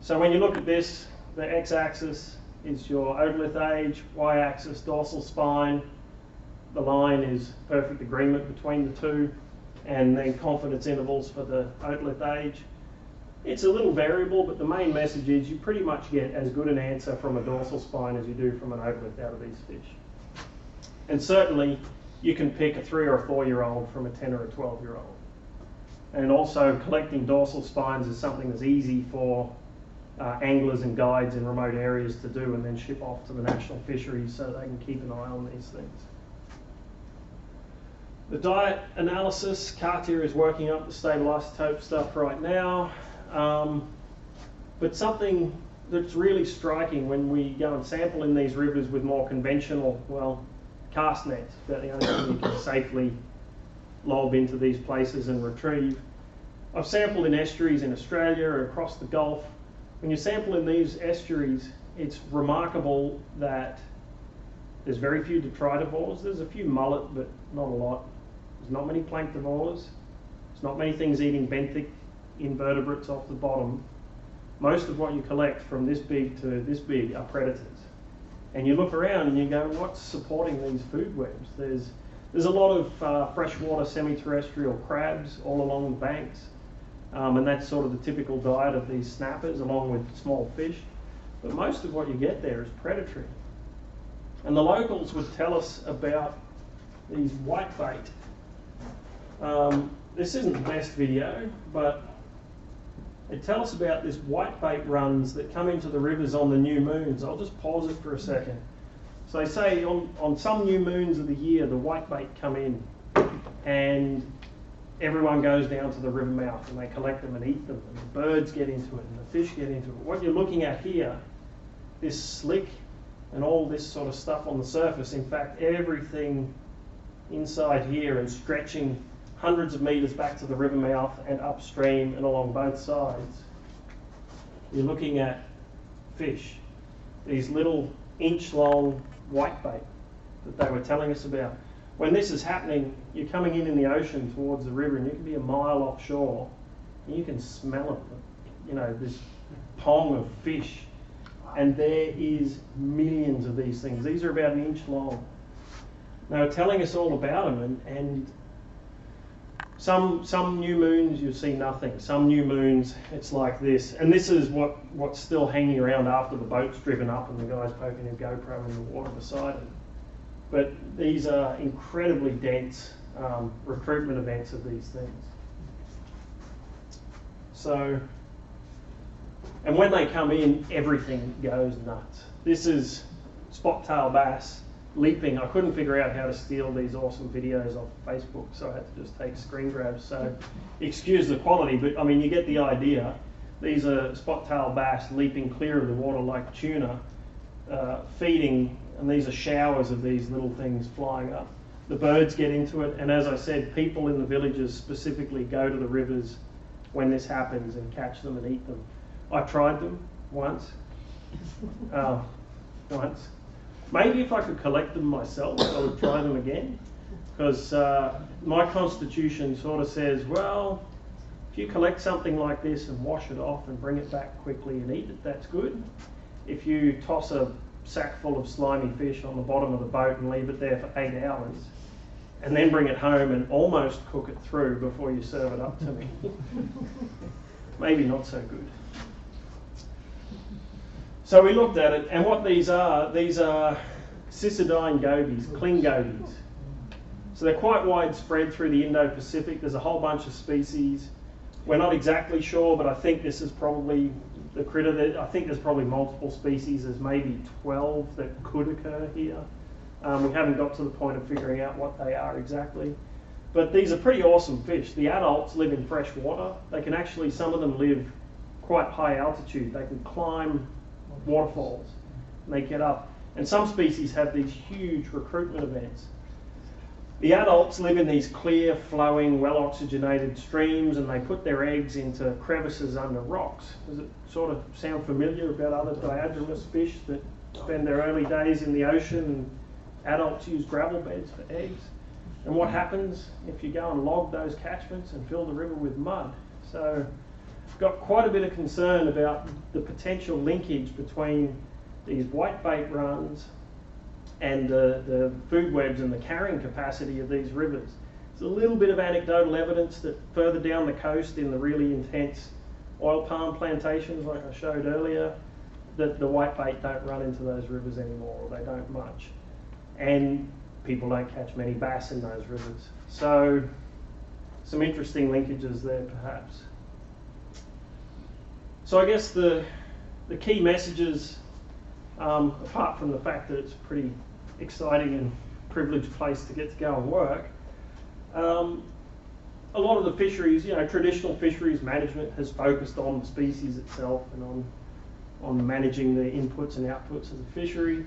So when you look at this, the x-axis is your otolith age, y-axis dorsal spine, the line is perfect agreement between the two, and then confidence intervals for the otolith age. It's a little variable, but the main message is you pretty much get as good an answer from a dorsal spine as you do from an otolith out of these fish. And certainly you can pick a 3 or a 4-year-old from a 10 or a 12-year-old. And also collecting dorsal spines is something that's easy for anglers and guides in remote areas to do and then ship off to the national fisheries so they can keep an eye on these things. The diet analysis, Cartier is working up the stable isotope stuff right now. But something that's really striking when we go and sample in these rivers with more conventional, cast nets, about the only thing you can safely lob into these places and retrieve. I've sampled in estuaries in Australia or across the Gulf. When you sample in these estuaries, it's remarkable that there's very few detritivores. There's a few mullet, but not a lot. There's not many planktivores. There's not many things eating benthic invertebrates off the bottom. Most of what you collect from this big to this big are predators. And you look around and you go, what's supporting these food webs? There's a lot of freshwater semi-terrestrial crabs all along the banks. And that's sort of the typical diet of these snappers along with small fish. But most of what you get there is predatory. And the locals would tell us about these whitebait. This isn't the best video, but they tell us about this whitebait runs that come into the rivers on the new moons. I'll just pause it for a second. So they say on some new moons of the year, the whitebait come in and everyone goes down to the river mouth and they collect them and eat them, and the birds get into it and the fish get into it. What you're looking at here, this slick and all this sort of stuff on the surface, in fact everything inside here and stretching hundreds of meters back to the river mouth and upstream and along both sides, you're looking at fish, these little inch-long whitebait that they were telling us about. When this is happening, you're coming in the ocean towards the river and you can be a mile offshore and you can smell it, this pong of fish, and there is millions of these things. These are about an inch long. They were telling us all about them, and some new moons you'll see nothing. Some new moons it's like this, and this is what's still hanging around after the boat's driven up and the guy's poking his GoPro in the water beside it. But these are incredibly dense recruitment events of these things. So, and when they come in, everything goes nuts. This is spot-tail bass leaping. I couldn't figure out how to steal these awesome videos off Facebook, so I had to just take screen grabs. So excuse the quality, but I mean, you get the idea. These are spot-tailed bass leaping clear of the water like tuna, feeding, and these are showers of these little things flying up. The birds get into it, and as I said, people in the villages specifically go to the rivers when this happens and catch them and eat them. I tried them once. Maybe if I could collect them myself, I would try them again, because my constitution sort of says, well, if you collect something like this and wash it off and bring it back quickly and eat it, that's good. If you toss a sack full of slimy fish on the bottom of the boat and leave it there for 8 hours, and then bring it home and almost cook it through before you serve it up to me, maybe not so good. So we looked at it, and what these are cycadine gobies, cling gobies. So they're quite widespread through the Indo-Pacific. There's a whole bunch of species. We're not exactly sure, but I think this is probably the critter that, I think there's probably multiple species. There's maybe 12 that could occur here. We haven't got to the point of figuring out what they are exactly. But these are pretty awesome fish. The adults live in fresh water. They can actually, some of them live quite high altitude. They can climb waterfalls and they get up. And some species have these huge recruitment events. The adults live in these clear, flowing, well-oxygenated streams, and they put their eggs into crevices under rocks. Does it sort of sound familiar about other diadromous fish that spend their early days in the ocean, and adults use gravel beds for eggs? And what happens if you go and log those catchments and fill the river with mud? So got quite a bit of concern about the potential linkage between these whitebait runs and the food webs and the carrying capacity of these rivers. There's a little bit of anecdotal evidence that further down the coast in the really intense oil palm plantations like I showed earlier, that the whitebait don't run into those rivers anymore, or they don't much. And people don't catch many bass in those rivers. So some interesting linkages there perhaps. So I guess the key messages, apart from the fact that it's a pretty exciting and privileged place to get to go and work, a lot of the fisheries, traditional fisheries management has focused on the species itself and on managing the inputs and outputs of the fishery.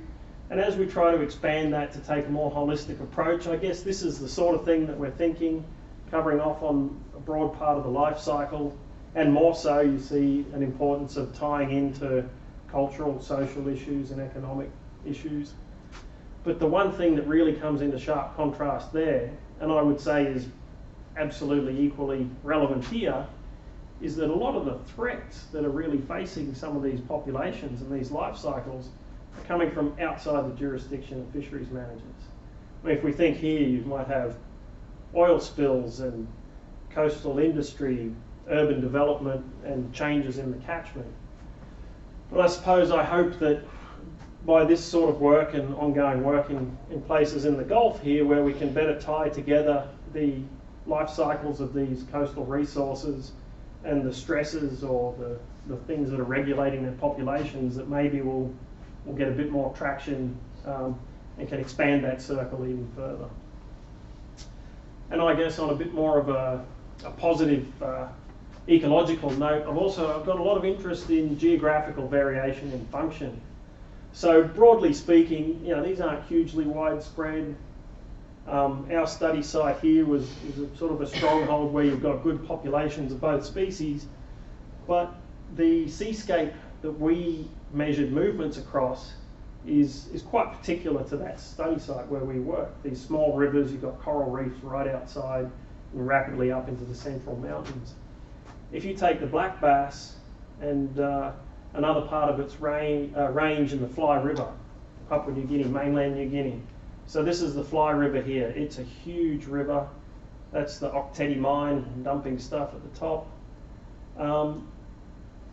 And as we try to expand that to take a more holistic approach, I guess this is the sort of thing that we're thinking, covering off on a broad part of the life cycle, and more so you see an importance of tying into cultural, social issues and economic issues. But the one thing that really comes into sharp contrast there, and I would say is absolutely equally relevant here, is that a lot of the threats that are really facing some of these populations and these life cycles are coming from outside the jurisdiction of fisheries managers. I mean, if we think here, you might have oil spills and coastal industry, urban development and changes in the catchment. But I suppose I hope that by this sort of work and ongoing work in places in the Gulf here, where we can better tie together the life cycles of these coastal resources and the stresses or the things that are regulating their populations, that maybe we'll get a bit more traction and can expand that circle even further. And I guess on a bit more of a positive ecological note, I've got a lot of interest in geographical variation in function. So broadly speaking, these aren't hugely widespread. Our study site here is a sort of a stronghold where you've got good populations of both species, but the seascape that we measured movements across is quite particular to that study site where we work. These small rivers, you've got coral reefs right outside and rapidly up into the central mountains. If you take the black bass and another part of its range in the Fly River, Papua New Guinea, mainland New Guinea. So this is the Fly River here. It's a huge river. That's the Octetti mine dumping stuff at the top.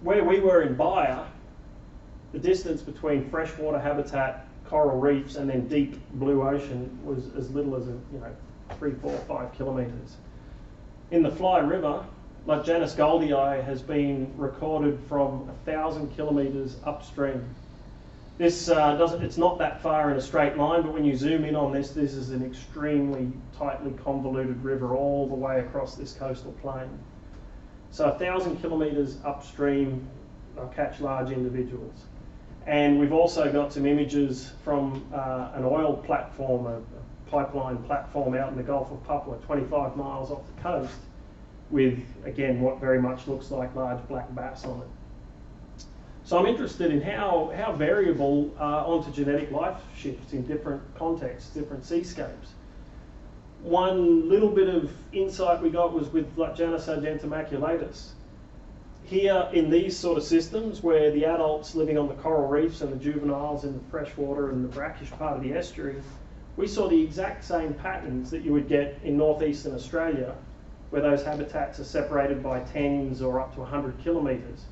Where we were in Baia, the distance between freshwater habitat, coral reefs, and then deep blue ocean was as little as 3, 4, 5 kilometres. In the Fly River, like Janus goldii has been recorded from 1,000 kilometres upstream. This it's not that far in a straight line, but when you zoom in on this is an extremely tightly convoluted river all the way across this coastal plain. So 1,000 kilometres upstream, they'll catch large individuals. And we've also got some images from an oil platform, a pipeline platform out in the Gulf of Papua, 25 miles off the coast, with, again, what very much looks like large black bass on it. So I'm interested in how variable ontogenetic life shifts in different contexts, different seascapes. One little bit of insight we got was with like Janus argentum maculatus. Here in these sort of systems where the adults living on the coral reefs and the juveniles in the freshwater and the brackish part of the estuary, we saw the exact same patterns that you would get in northeastern Australia, where those habitats are separated by tens or up to 100 kilometres.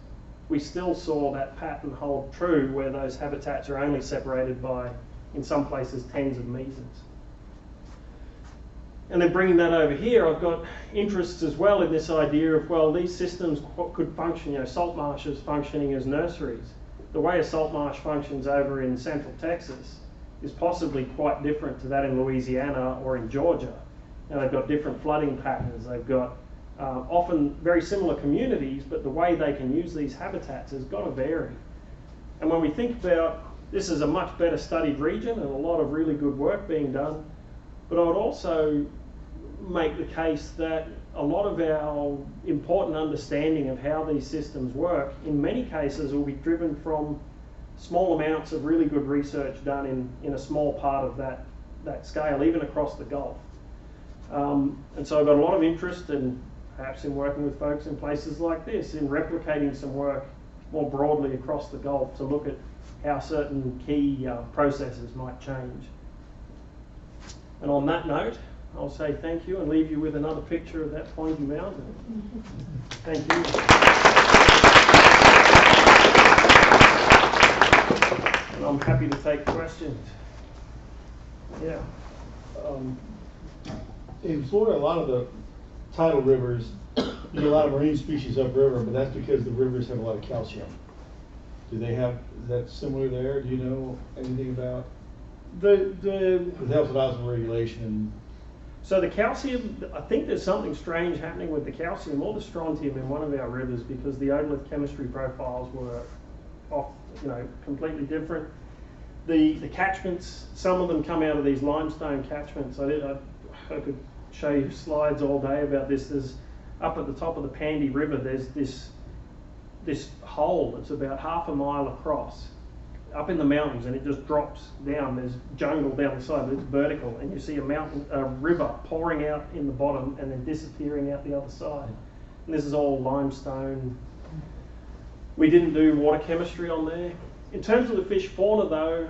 We still saw that pattern hold true where those habitats are only separated by, in some places, tens of metres. And then bringing that over here, I've got interests as well in this idea of, well, these systems could function, salt marshes functioning as nurseries. The way a salt marsh functions over in central Texas is possibly quite different to that in Louisiana or in Georgia. They've got different flooding patterns. They've got often very similar communities, but the way they can use these habitats has got to vary. And when we think about this is a much better studied region and a lot of really good work being done, but I would also make the case that a lot of our important understanding of how these systems work, in many cases, will be driven from small amounts of really good research done in a small part of that scale, even across the Gulf. And so I've got a lot of interest in perhaps in working with folks in places like this, in replicating some work more broadly across the Gulf to look at how certain key processes might change. And on that note, I'll say thank you and leave you with another picture of that pointy mountain. Thank you. And I'm happy to take questions. Yeah. In Florida, a lot of the tidal rivers, you get a lot of marine species upriver, but that's because the rivers have a lot of calcium. Do they have, is that similar there? Do you know anything about? It helps with osmoregulation. So the calcium, I think there's something strange happening with the calcium or the strontium in one of our rivers because the otolith chemistry profiles were completely different. The catchments, some of them come out of these limestone catchments. I could show you slides all day about this. There's up at the top of the Pandy River, there's this hole that's about half a mile across up in the mountains, and it just drops down. There's jungle down the side, but it's vertical, and you see a river pouring out in the bottom and then disappearing out the other side. And this is all limestone. We didn't do water chemistry on there. In terms of the fish fauna though,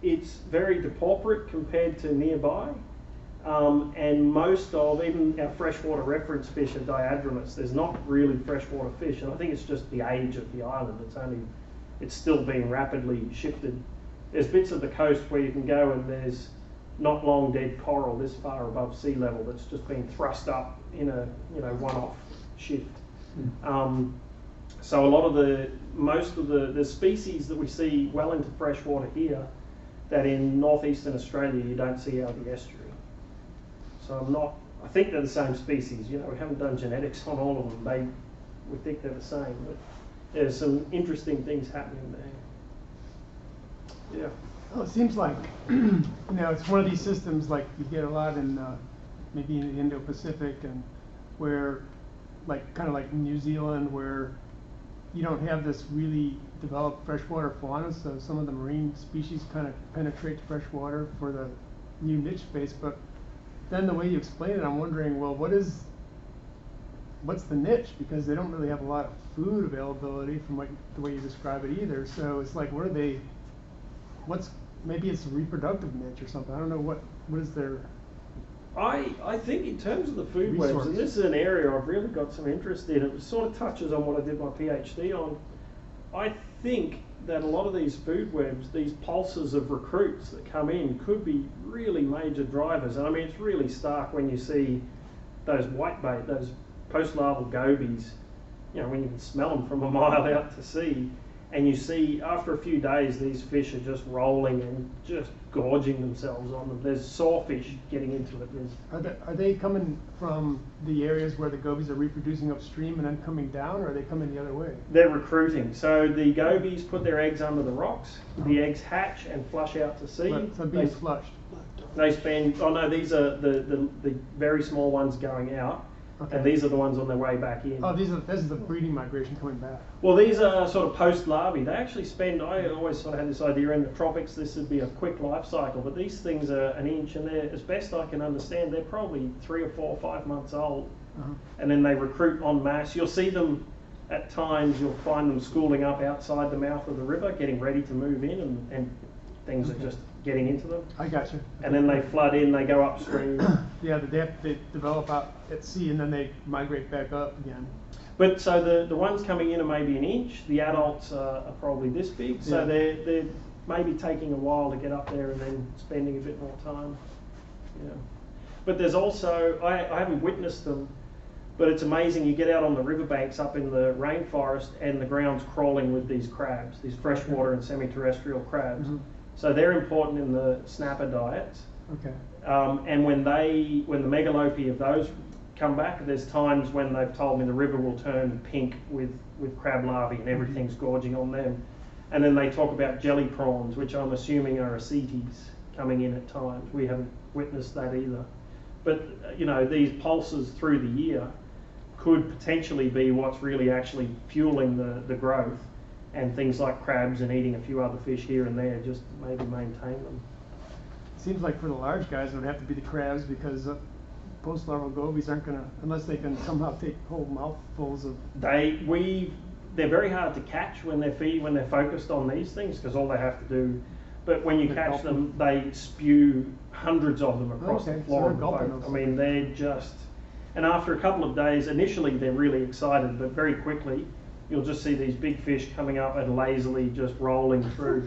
it's very depauperate compared to nearby. And most of, even our freshwater reference fish are diadromous. There's not really freshwater fish, and I think it's just the age of the island. It's still being rapidly shifted. There's bits of the coast where you can go and there's not long dead coral this far above sea level that's just been thrust up in a one-off shift. So a lot of most of the species that we see well into freshwater here, that in northeastern Australia you don't see out of the estuary. So I think they're the same species. We haven't done genetics on all of them. We think they're the same, but there's some interesting things happening there. Yeah. Well, it seems like it's one of these systems like you get a lot in maybe in the Indo-Pacific, and where kind of like New Zealand, where you don't have this really developed freshwater fauna, so some of the marine species kind of penetrate freshwater for the new niche space. But then the way you explain it, I'm wondering, well, what's the niche? Because they don't really have a lot of food availability from the way you describe it either. So it's like, maybe it's a reproductive niche or something. I don't know what is their. I think in terms of the food webs, and this is an area I've really got some interest in, it sort of touches on what I did my PhD on. I think that a lot of these food webs, these pulses of recruits that come in, could be really major drivers. And I mean, it's really stark when you see those whitebait, those post-larval gobies, when you can smell them from a mile out to sea. And you see, after a few days, these fish are just rolling and just gorging themselves on them. There's sawfish getting into it. Are they coming from the areas where the gobies are reproducing upstream and then coming down, or are they coming the other way? They're recruiting. So the gobies put their eggs under the rocks. The eggs hatch and flush out to sea. So being flushed. They spend, oh no, these are the very small ones going out. Okay. And these are the ones on their way back in. Oh, this is the breeding migration coming back. Well, these are sort of post-larvae. They actually spend, I always sort of had this idea in the tropics, this would be a quick life cycle, but these things are an inch, and they're, as best I can understand, they're probably 3 or 4 or 5 months old. And then they recruit en masse. You'll see them at times, you'll find them schooling up outside the mouth of the river, getting ready to move in, and things are just getting into them. I got you. And then they flood in, they go upstream. Yeah, they develop out at sea and then they migrate back up again. But so the ones coming in are maybe an inch, the adults are probably this big, so they're maybe taking a while to get up there and then spending a bit more time. Yeah. But there's also, I haven't witnessed them, but it's amazing, you get out on the riverbanks up in the rainforest and the ground's crawling with these crabs, these freshwater and semi-terrestrial crabs. So they're important in the snapper diets. Okay. And when the megalopi of those come back, there's times when they've told me the river will turn pink with crab larvae and everything's gorging on them. And then they talk about jelly prawns, which I'm assuming are ascites coming in at times. We haven't witnessed that either. But you know, these pulses through the year could potentially be what's really actually fueling the growth. And things like crabs and eating a few other fish here and there just maybe maintain them. Seems like for the large guys it would have to be the crabs, because post-larval gobies aren't going to, unless they can somehow take whole mouthfuls of... They're very hard to catch when they're focused on these things, because all they have to do, but when you catch them, they spew hundreds of them across the floor of the boat. I mean, they're just, and after a couple of days, initially they're really excited, but very quickly, you'll just see these big fish coming up and lazily just rolling through.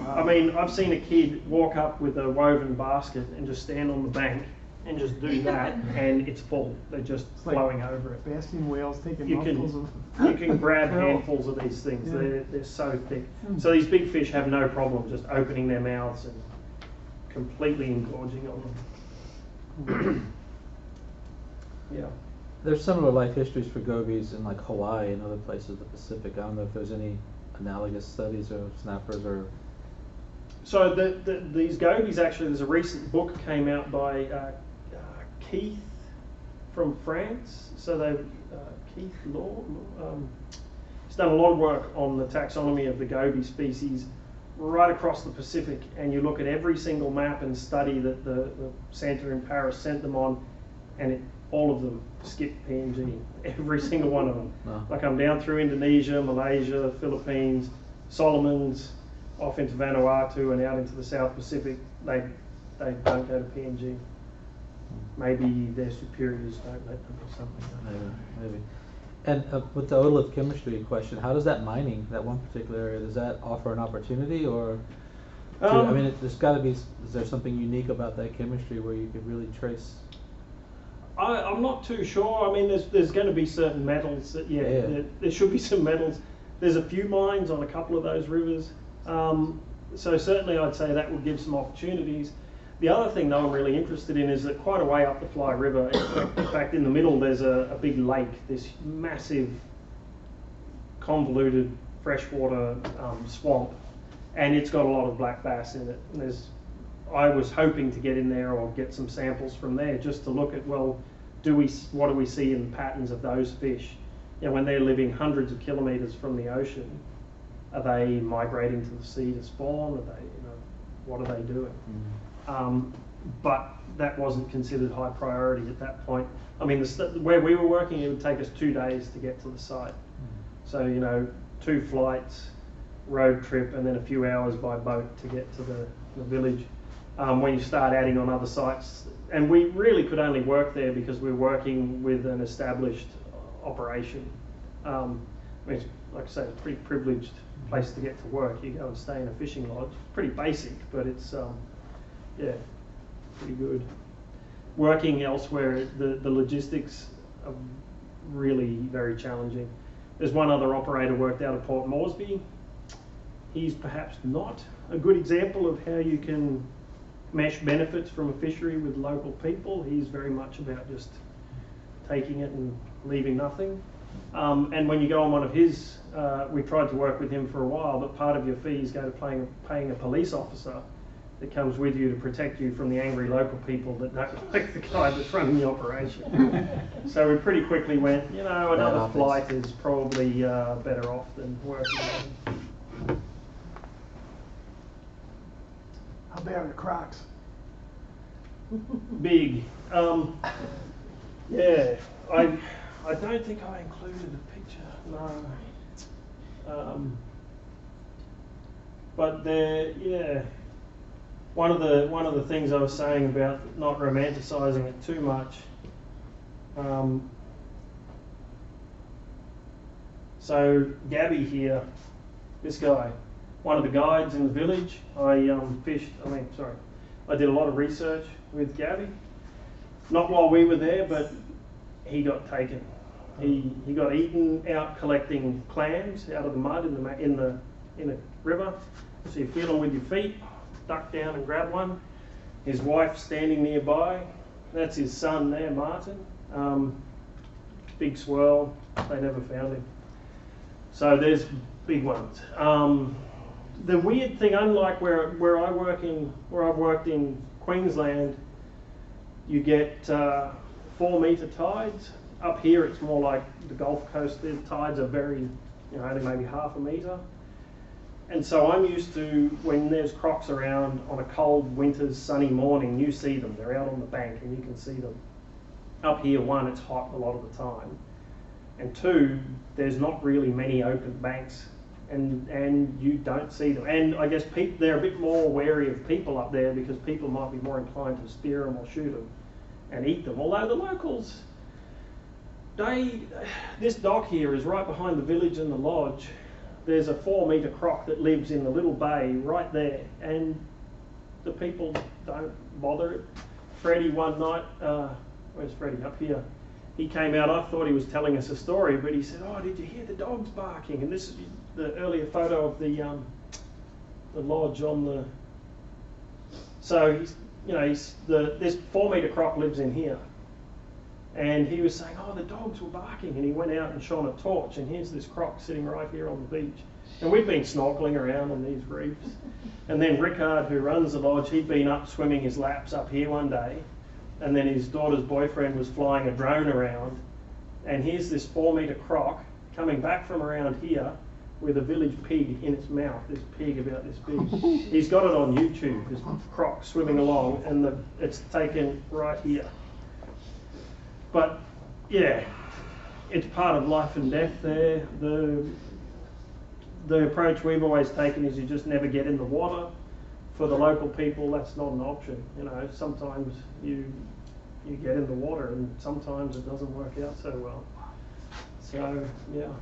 Wow. I mean, I've seen a kid walk up with a woven basket and just stand on the bank and just do that, and it's full. They're just flowing over it. Basking whales taking mouthfuls of... You can grab handfuls of these things. Yeah. They're so thick. So these big fish have no problem just opening their mouths and completely engorging on them. Yeah. There's similar life histories for gobies in like Hawaii and other places of the Pacific. I don't know if there's any analogous studies of snappers or... So these gobies, actually, there's a recent book came out by Keith from France. So Keith Law, he's done a lot of work on the taxonomy of the goby species right across the Pacific, and you look at every single map and study that the centre in Paris sent them on, and all of them skip PNG, every single one of them. Wow. Like I'm down through Indonesia, Malaysia, Philippines, Solomons, off into Vanuatu and out into the South Pacific, they don't go to PNG. Maybe their superiors don't let them or something. Maybe. And with the otolith chemistry question, how does that mining, that one particular area, does that offer an opportunity, or? I mean, there's got to be. Is there something unique about that chemistry where you could really trace? I'm not too sure. I mean, there's going to be certain metals that, there should be some metals. There's a few mines on a couple of those rivers. So certainly I'd say that would give some opportunities. The other thing though I'm really interested in is that quite a way up the Fly River, in fact in the middle there's a big lake, this massive convoluted freshwater swamp, and it's got a lot of black bass in it. And I was hoping to get in there or get some samples from there just to look at, well, what do we see in patterns of those fish? You know, when they're living hundreds of kilometres from the ocean, are they migrating to the sea to spawn? Are they, what are they doing? But that wasn't considered high priority at that point. I mean, where we were working, it would take us 2 days to get to the site. So, 2 flights, road trip, and then a few hours by boat to get to the village. When you start adding on other sites, and we really could only work there because we're working with an established operation. I mean, like I say, it's a pretty privileged place to get to work. You go and stay in a fishing lodge. Pretty basic, but it's pretty good. Working elsewhere, the logistics are really very challenging. There's one other operator worked out of Port Moresby, he's perhaps not a good example of how you can mesh benefits from a fishery with local people. He's very much about just taking it and leaving nothing. And when you go on one of his, we tried to work with him for a while, but part of your fees go to paying a police officer that comes with you to protect you from the angry local people that don't like the guy that's running the operation. So we pretty quickly went, you know, another flight is probably better off than working with him. How big are the crocs? Big. Yeah, I don't think I included a picture, no. But they're, yeah. One of the things I was saying about not romanticising it too much. So Gabby here, this guy, one of the guides in the village. I did a lot of research with Gabby. Not while we were there, but he got taken. He got eaten out collecting clams out of the mud in the river. So you feel them with your feet. Duck down and grab one. His wife standing nearby. That's his son there, Martin. Big swirl. They never found him. So there's big ones. The weird thing, unlike where I've worked in Queensland, you get 4 metre tides. Up here, it's more like the Gulf Coast. The tides are very, only maybe half a metre. And so I'm used to, when there's crocs around on a cold winter's sunny morning, you see them. They're out on the bank and you can see them. Up here, one, it's hot a lot of the time. And two, there's not really many open banks and you don't see them. And I guess they're a bit more wary of people up there because people might be more inclined to spear them or shoot them and eat them. Although the locals, this dock here is right behind the village and the lodge. There's a 4 metre croc that lives in the little bay right there, and the people don't bother it. Freddie one night, where's Freddie? Up here. He came out, I thought he was telling us a story, but he said, "Oh, did you hear the dogs barking?" And this is the earlier photo of the lodge on the... So, this 4 metre croc lives in here. And he was saying, "Oh, the dogs were barking," and he went out and shone a torch, and here's this croc sitting right here on the beach. And we've been snorkeling around on these reefs. And then Rickard, who runs the lodge, he'd been up swimming his laps up here one day, and then his daughter's boyfriend was flying a drone around, and here's this 4 metre croc coming back from around here with a village pig in its mouth, this pig about this big. He's got it on YouTube, this croc swimming along, and it's taken right here. But yeah, it's part of life and death there. The approach we've always taken is you just never get in the water. For the local people, that's not an option. Sometimes you get in the water and sometimes it doesn't work out so well. So yeah.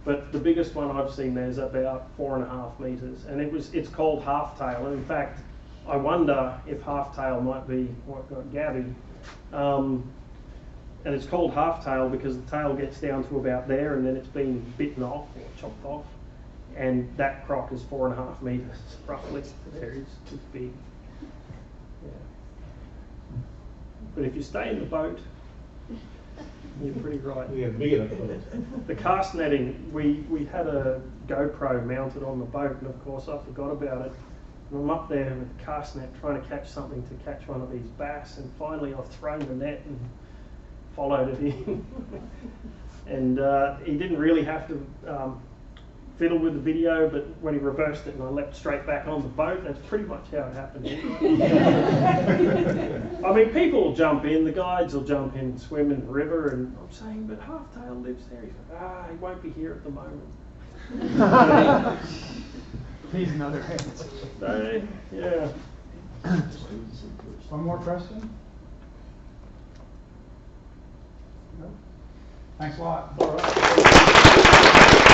But the biggest one I've seen there is about 4.5 metres, and it's called half-tail. And in fact, I wonder if half-tail might be what got Gabby. And it's called half-tail because the tail gets down to about there and then it's been bitten off or chopped off. And that croc is 4.5 metres, roughly. There it's big. Yeah. But if you stay in the boat, you're pretty right. Yeah, big enough boat. The cast netting, we had a GoPro mounted on the boat, and of course I forgot about it. And I'm up there with the cast net trying to catch something to catch one of these bass, and finally I've thrown the net and followed it in. And he didn't really have to fiddle with the video, but when he reversed it and I leapt straight back on the boat, that's pretty much how it happened. I mean, people will jump in, the guides will jump in and swim in the river, and I'm saying, "But half-tail lives there." He's like, "He won't be here at the moment." He's another hands. So, yeah. One more question? No? Thanks a lot. All right.